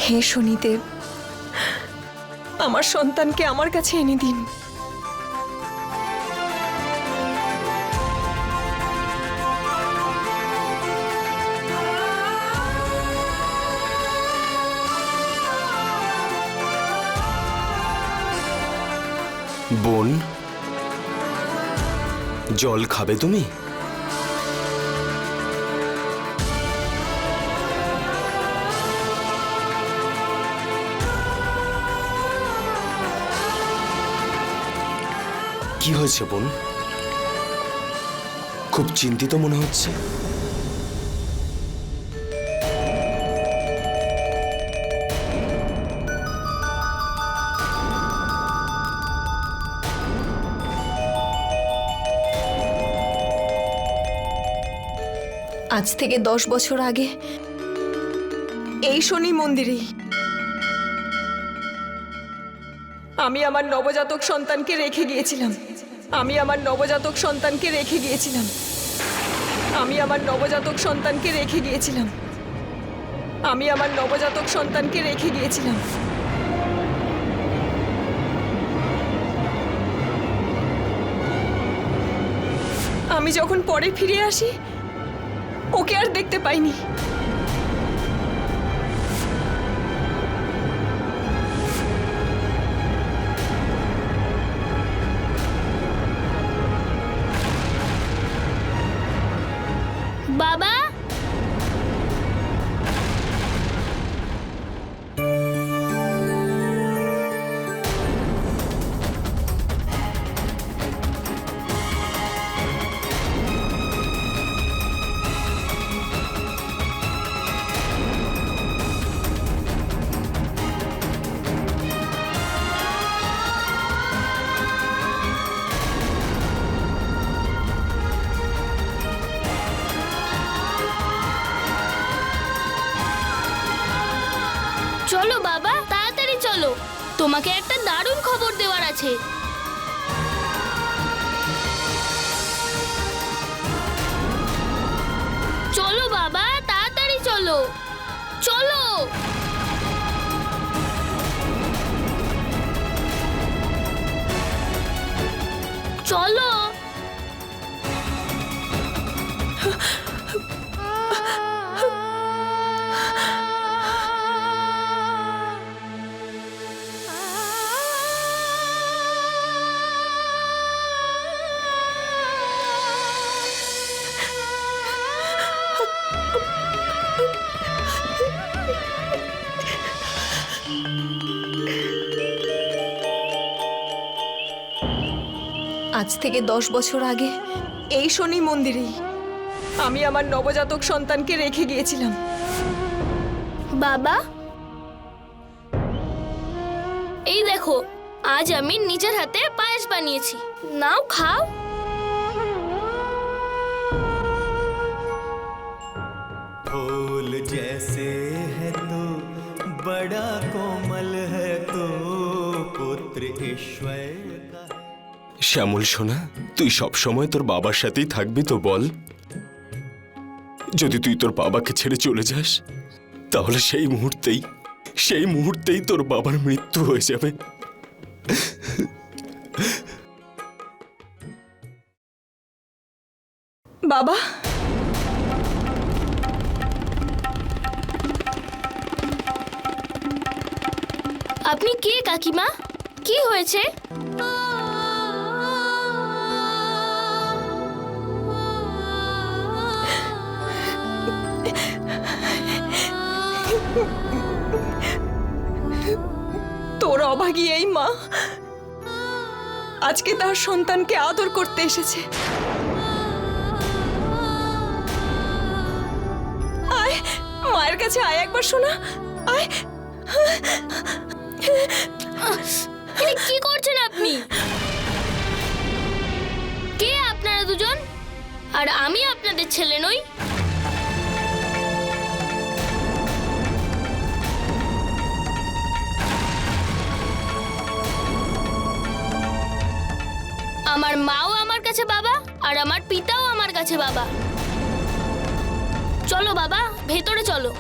হে শনিদেব, আমার সন্তানকে আমার কাছে এনে দিন। বোন, জল খাবে তুমি? কি হয়েছে বোন? খুব চিন্তিত মনে হচ্ছে। আজ থেকে 10 বছর আগে এই শনি মন্দিরেই আমি আমার নবজাতক সন্তানকে রেখে গিয়েছিলাম। আমি আমার নবজাতক সন্তানকে রেখে গিয়েছিলাম। আমি আমার নবজাতক সন্তানকে রেখে গিয়েছিলাম। আমি আমার নবজাতক সন্তানকে রেখে গিয়েছিলাম। আমি যখন পরে ফিরে আসি, ওকে আর দেখতে পাইনি। বাবা, চলো বাবা, তাড়াতাড়ি চলো, তোমাকে একটা দারুণ খবর দেওয়ার আছে। চলো বাবা, তাড়াতাড়ি চলো, চলো। চলো। আজ থেকে 10 বছর আগে এই শনি মন্দিরেই আমি আমার নবজাতক সন্তানকে রেখে গিয়েছিলাম। বাবা, এই দেখো, আজ আমি নিজের হাতে পায়েস বানিয়েছি, নাও খাও। फूल जैसे है तो बड़ा कोमल है तो पुत्र ईश्वर का है। শ্যামল সোনা, তুই সব সময় তোর বাবার সাথেই থাকবি তো বল? যদি তুই তোর বাবাকে ছেড়ে চলে যাস, তাহলে সেই মুহূর্তেই তোর বাবার মৃত্যু হয়ে যাবে। বাবা, আপনি কে কাকিমা? কি হয়েছে? তোর অভাগী এই মা আজকে তার সন্তানকে আদর করতে এসেছে। আয় মায়ের কাছে আয় একবার, শোনা আয়। কি করছেন আপনি? কে আপনারা দুজন? আর আমি আপনাদের ছেলে নই? আমার মাও আমার কাছে বাবা, আর আমার পিতাও আমার কাছে বাবা। চলো বাবা, ভেতরে চলো।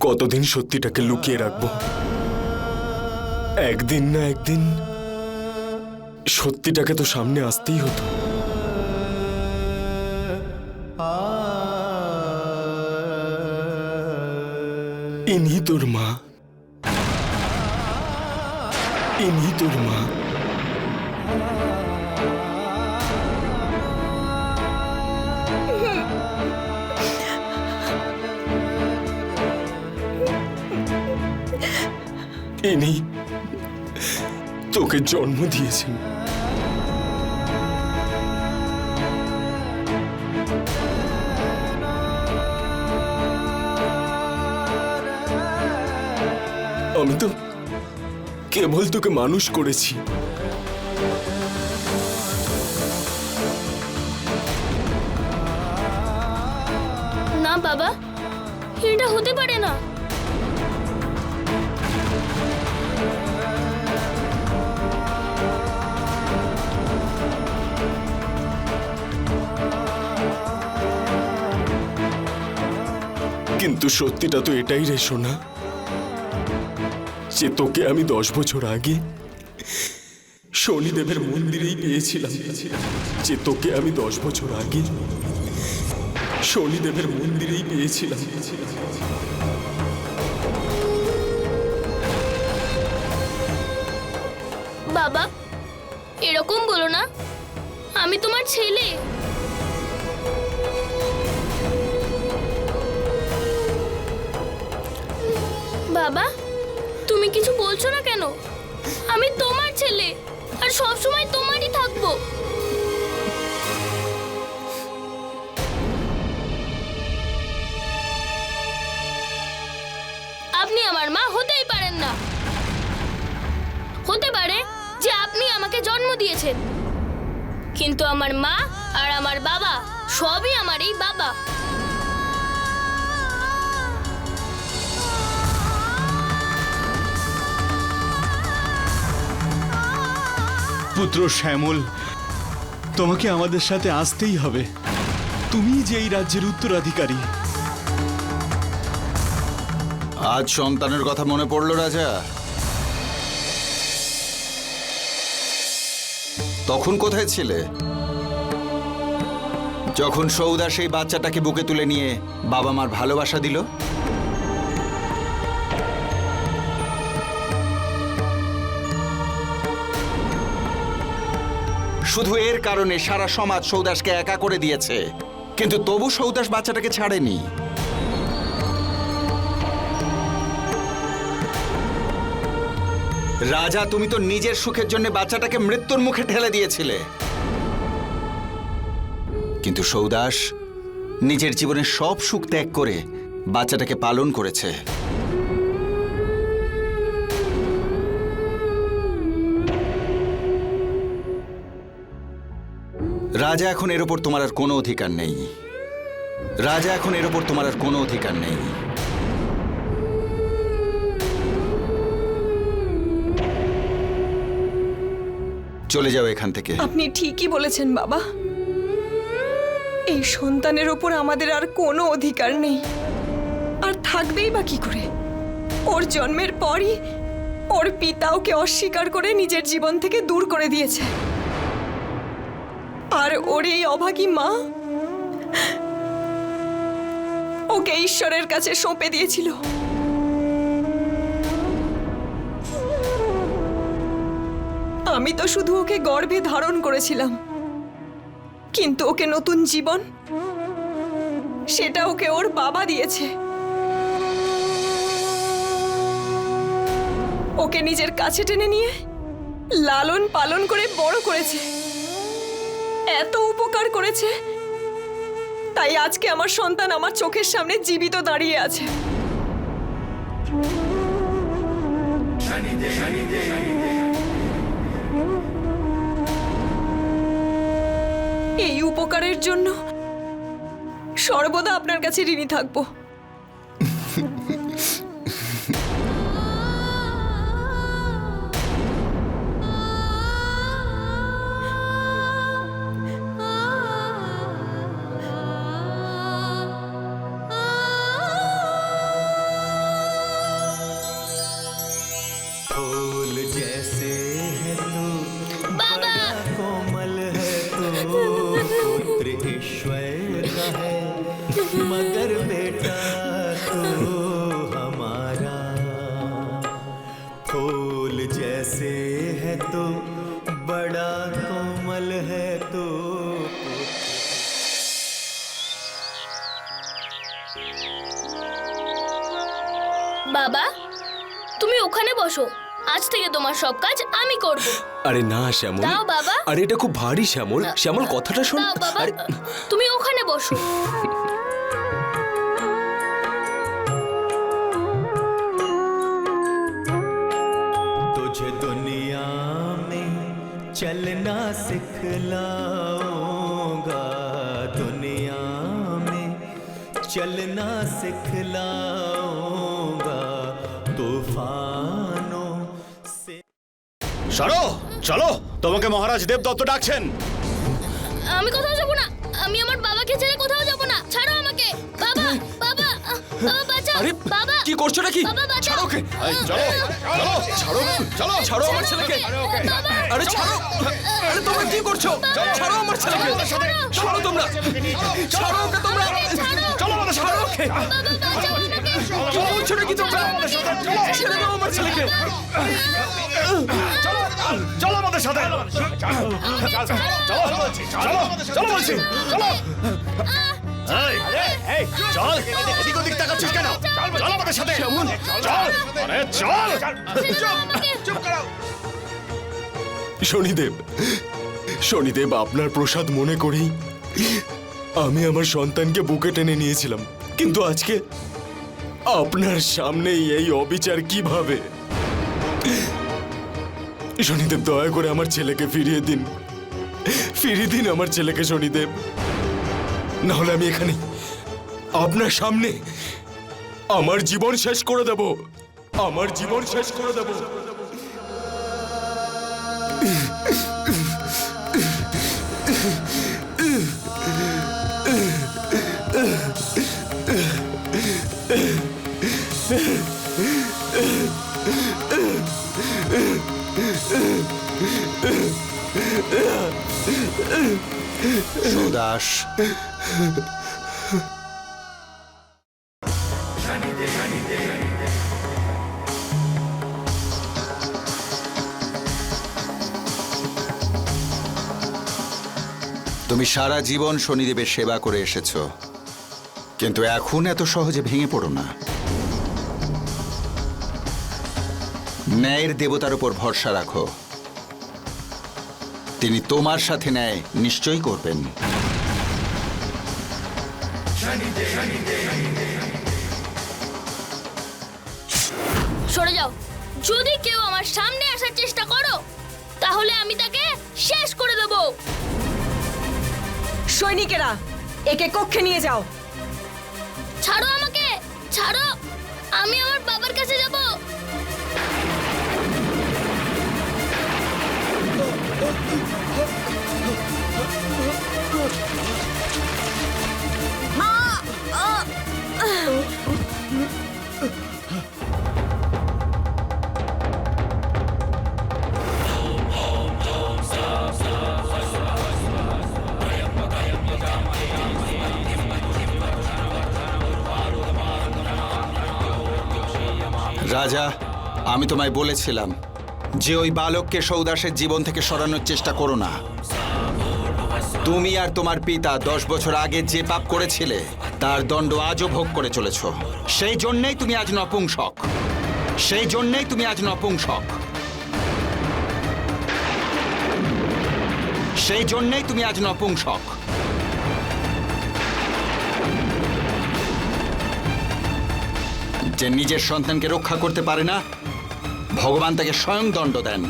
কতদিন সত্যিটাকে লুকিয়ে রাখবো? একদিন না একদিন সত্যিটাকে তো সামনে আসতেই হতো। ইনি তোর মা, ইনি তোর মা। ইনি তোকে জন্ম দিয়েছেন। আমি তো কেবল তোকে মানুষ করেছি। না বাবা, এটা হতে পারে না। কিন্তু সত্যিটা তো এটাই রে সোনা, যে তোকে আমি 10 বছর আগে শনিদেবের মন্দিরেই পেয়েছিলাম। যে তোকে আমি 10 বছর আগে শনিদেবের মন্দিরেই পেয়েছিলাম। বাবা, এরকম বলো না, আমি তোমার ছেলে। বাবা, তুমি কিছু বলছো না কেন? আমি তোমার ছেলে, আর সব সময় তোমারই থাকবো। আপনি আমার মা হতেই পারেন না। হতে পারে যে আপনি আমাকে জন্ম দিয়েছেন, কিন্তু আমার মা আর আমার বাবা সবই আমারই বাবা। পুত্র শ্যামল, তোমাকে আমাদের সাথে আসতেই হবে। তুমি যে এই রাজ্যের উত্তরাধিকারী। আজ সন্তানের কথা মনে পড়লো রাজা? তখন কোথায় ছিলে যখন সৌদা সেই বাচ্চাটাকে বুকে তুলে নিয়ে বাবা মার ভালোবাসা দিল? শুধু এর কারণে সারা সমাজ সৌদাসকে একা করে দিয়েছে, কিন্তু তবু সৌদাস বাচ্চাটাকে ছাড়েনি। রাজা, তুমি তো নিজের সুখের জন্য বাচ্চাটাকে মৃত্যুর মুখে ঠেলে দিয়েছিলে, কিন্তু সৌদাস নিজের জীবনের সব সুখ ত্যাগ করে বাচ্চাটাকে পালন করেছে। রাজা, এখন এর ওপর তোমার আর কোনো অধিকার নেই। রাজা, এখন এর ওপর তোমার আর কোনো অধিকার নেই। চলে যাও এখান থেকে। আপনি ঠিকই বলেছেন বাবা, এই সন্তানের ওপর আমাদের আর কোনো অধিকার নেই, আর থাকবেই বা কি করে? ওর জন্মের পরই ওর পিতা ওকে অস্বীকার করে নিজের জীবন থেকে দূর করে দিয়েছে, আর ওর এই অভাগী মা ওকে ঈশ্বরের কাছে সঁপে দিয়েছিল। আমি তো শুধু ওকে গর্ভে ধারণ করেছিলাম, কিন্তু ওকে নতুন জীবন সেটা ওকে ওর বাবা দিয়েছে। ওকে নিজের কাছে টেনে নিয়ে লালন পালন করে বড় করেছে, এত উপকার করেছে, তাই আজকে আমার সন্তান আমার চোখের সামনে জীবিত দাঁড়িয়ে আছে। এই উপকারের জন্য সর্বদা আপনার কাছে ঋণী থাকবো। फूल जैसे है तू, বাবা कोमल है तू, पुत्र ईश्वर का है, मगर बेटा तू हमारा। फूल जैसे है तू, बड़ा कोमल है तू। বাবা তুমি ওখানে বসো, আজ থেকে তোমার সব কাজ আমি করব। আরে না শ্যামল, দাও বাবা। আরে এটা খুব ভারী শ্যামল। শ্যামল কথাটা শোন। দাও বাবা, আরে তুমি ওখানে বসো। तुझे दुनिया में चलना सिखलाऊंगा, दुनिया में चलना सिखलाऊंगा, तूफानों से। সরো, চলো, তোমাকে মহারাজ দেবদত্ত ডাকছেন। আমি কোথাও যাব না, আমি আমার বাবাকে ছেড়ে কোথাও যাব না। ছাড়ো আমাকে বাবা, বাবা, বাবা বাঁচাও। আরে বাবা কি করছো নাকি? বাবা বাঁচাও। ছাড়ো ওকে। এই, চলো, চলো, ছাড়ো, চলো, ছাড়ো আমার ছেলেকে। বাবা, আরে ছাড়ো। আরে তোমরা কি করছো? ছাড়ো আমার ছেলেকে। ছাড়ো তোমরা। ছাড়ো ওকে তোমরা। চলো আমাদের সাথে। ছাড়ো ওকে। কি করছো নাকি তোমরা? ছেড়ে দাও আমার ছেলেকে। চলো আমাদের সাথে। চলো, চলো বলছি, চলো। এই, চল, এদিক ওদিক তাকাচ্ছিস কেন? চল আমাদের সাথে। চল, আরে চল। শনিদেব, শনিদেব, আপনার প্রসাদ মনে করেই আমি আমার সন্তানকে বুকে টেনে নিয়েছিলাম, কিন্তু আজকে আপনার সামনেই এই অবিচার কিভাবে? শনিদেব, দয়া করে আমার ছেলেকে ফিরিয়ে দিন, ফিরিয়ে দিন আমার ছেলেকে শনিদেব, না হলে আমি এখানে আপনার সামনে আমার জীবন শেষ করে দেব, আমার জীবন শেষ করে দেব। সুদাস, তুমি সারা জীবন শনিদেবের সেবা করে এসেছো, কিন্তু এখন এত সহজে ভেঙে পড়ো না। ন্যায়ের দেবতার উপর ভরসা রাখো, তিনি তোমার সাথে ন্যায় নিশ্চয়ই করবেন। সরে যাও, যদি কেউ আমার সামনে আসার চেষ্টা করো তাহলে আমি তাকে শেষ করে দেব। সৈনিকেরা, একে কক্ষে নিয়ে যাও। ছাড়ো আমাকে, ছাড়ো, আমি আমার বাবার কাছে যাব। রাজা, আমি তোমায় বলেছিলাম যে ওই বালককে সৌদাসের জীবন থেকে সরানোর চেষ্টা করো না। তুমি আর তোমার পিতা 10 বছর আগে যে পাপ করেছিলে তার দণ্ড আজও ভোগ করে চলেছ। সেই জন্যেই তুমি আজ নপুংসক। সেই জন্যেই তুমি আজ নপুংসক। সেই জন্যেই তুমি আজ নপুংসক। যে নিজের সন্তানকে রক্ষা করতে পারে না, ভগবান তাকে স্বয়ং দণ্ড দেন।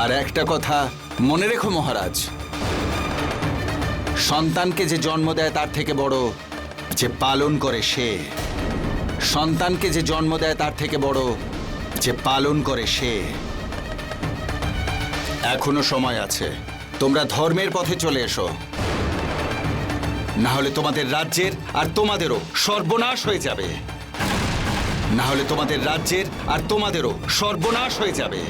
আর একটা কথা মনে রেখো মহারাজ, সন্তানকে যে জন্ম দেয় তার থেকে বড় যে পালন করে সে। সন্তানকে যে জন্ম দেয় তার থেকে বড় যে পালন করে সে। এখনো সময় আছে, তোমরা ধর্মের পথে চলে এসো, না হলে তোমাদের রাজ্যের আর তোমাদেরও সর্বনাশ হয়ে যাবে। না হলে তোমাদের রাজ্যের আর তোমাদেরও সর্বনাশ হয়ে যাবে।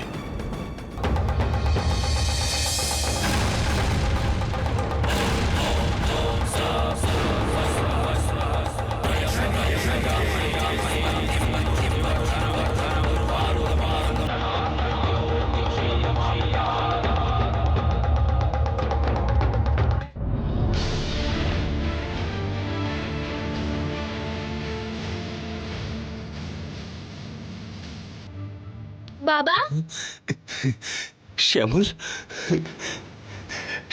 বাবা, শ্যামল,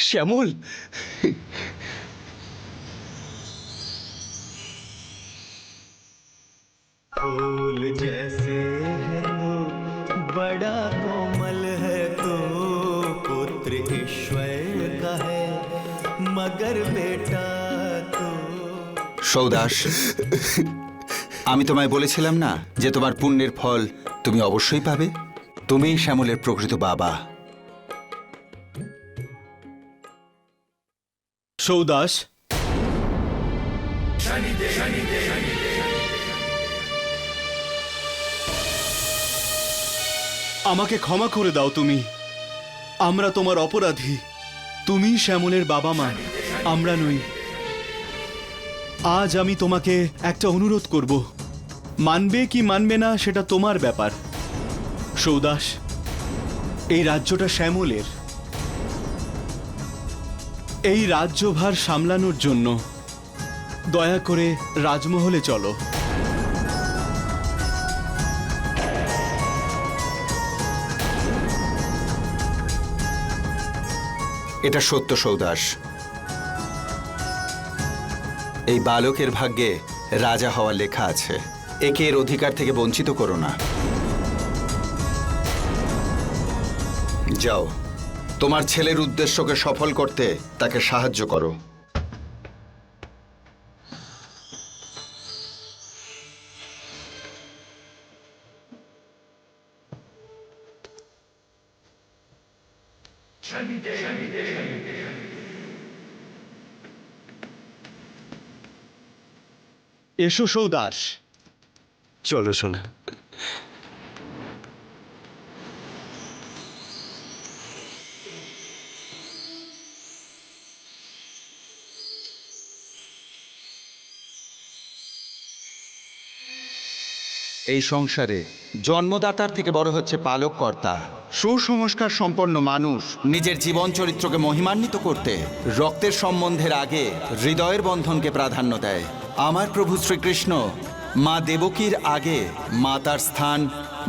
শ্যামল, फूल जैसे है तो बड़ा कोमल है तो पुत्र ईश्वर का है मगर बेटा तो। সৌদাস, আমি তোমায় বলেছিলাম না যে তোমার পুণ্যের ফল তুমি অবশ্যই পাবে। তুমিই শ্যামলের প্রকৃত বাবা। সৌদাস, আমাকে ক্ষমা করে দাও তুমি। আমরা তোমার অপরাধী। তুমি শ্যামলের বাবা মা, আমরা নই। আজ আমি তোমাকে একটা অনুরোধ করব, মানবে কি মানবে না সেটা তোমার ব্যাপার। সৌদাস, এই রাজ্যটা শ্যামলের। এই রাজ্যভার সামলানোর জন্য দয়া করে রাজমহলে চলো। এটা সত্য সৌদাস, এই বালকের ভাগ্যে রাজা হওয়ার লেখা আছে। একে এর অধিকার থেকে বঞ্চিত করো না। যাও, তোমার ছেলের উদ্দেশ্যকে সফল করতে তাকে সাহায্য করো। এসো সৌদাস, চলো শোনা। এই সংসারে জন্মদাতার থেকে বড় হচ্ছে পালক কর্তা। সুসংস্কার সম্পন্ন মানুষ নিজের জীবন চরিত্রকে মহিমান্বিত করতে রক্তের সম্বন্ধের আগে হৃদয়ের বন্ধনকে প্রাধান্য দেয়। আমার প্রভু শ্রীকৃষ্ণ মা দেবকীর আগে মাতার স্থান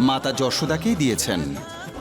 মাতা যশোদাকেই দিয়েছেন।